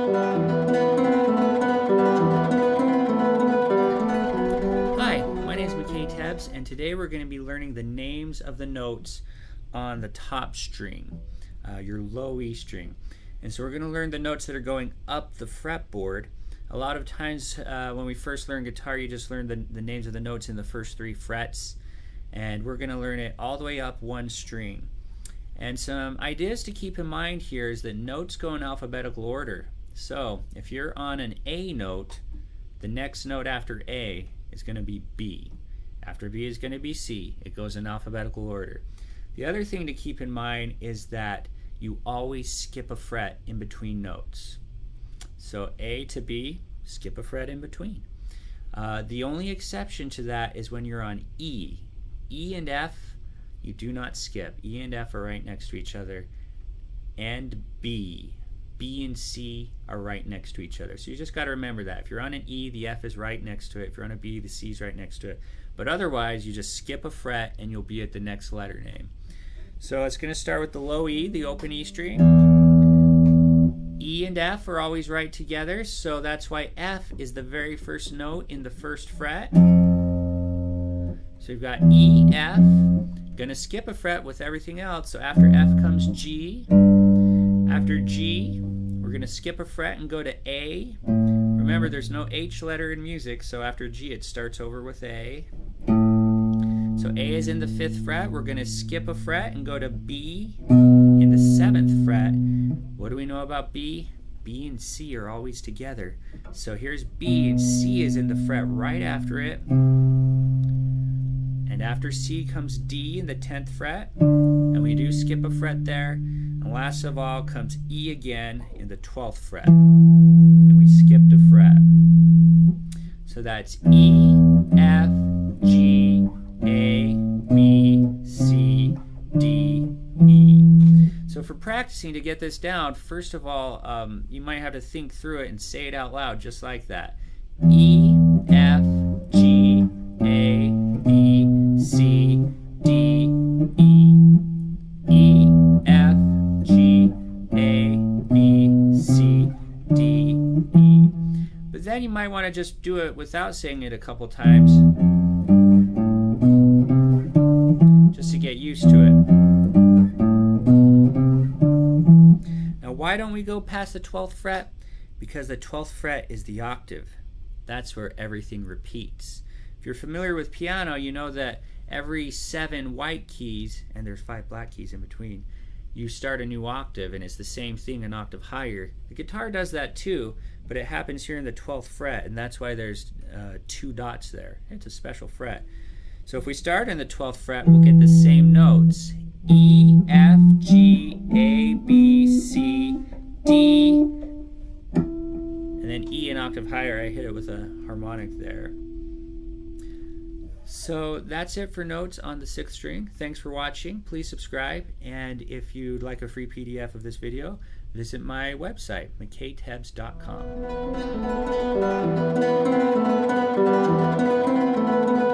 Hi, my name is Octave, and today we're going to be learning the names of the notes on the top string, your low E string. And so we're going to learn the notes that are going up the fretboard. A lot of times when we first learn guitar, you just learn the names of the notes in the first 3 frets, and we're going to learn it all the way up one string. And some ideas to keep in mind here is that notes go in alphabetical order. So if you're on an A note, the next note after A is going to be B. After B is going to be C. It goes in alphabetical order. The other thing to keep in mind is that you always skip a fret in between notes. So A to B, skip a fret in between. The only exception to that is when you're on E. E and F, you do not skip. E and F are right next to each other. And B. B and C are right next to each other. So you just got to remember that. If you're on an E, the F is right next to it. If you're on a B, the C is right next to it. But otherwise, you just skip a fret and you'll be at the next letter name. So it's going to start with the low E, the open E string. E and F are always right together, so that's why F is the very first note in the first fret. So you've got E, F. Going to skip a fret with everything else, so after F comes G. After G, we're going to skip a fret and go to A. Remember, there's no H letter in music, so after G it starts over with A. So A is in the 5th fret. We're going to skip a fret and go to B in the 7th fret. What do we know about B? B and C are always together. So here's B, and C is in the fret right after it. And after C comes D in the 10th fret, and we do skip a fret there. And last of all comes E again in the 12th fret, and we skipped a fret. So that's E, F, G, A, B, C, D, E. So for practicing to get this down, first of all, you might have to think through it and say it out loud just like that. E, F, G, A, B, C, D, E. E, F, G, A, B, C, D, E. But then you might want to just do it without saying it a couple times, just to get used to it. Now why don't we go past the 12th fret? Because the 12th fret is the octave. That's where everything repeats. If you're familiar with piano, you know that every 7 white keys, and there's 5 black keys in between, you start a new octave, and it's the same thing an octave higher. The guitar does that too, but it happens here in the 12th fret, and that's why there's 2 dots there. It's a special fret. So if we start in the 12th fret, we'll get the same notes. E, F, G, A, B, C, D, and then E an octave higher. I hit it with a harmonic there. So that's it for notes on the 6th string. Thanks for watching. Please subscribe, and if you'd like a free PDF of this video, visit my website, mcktabs.com.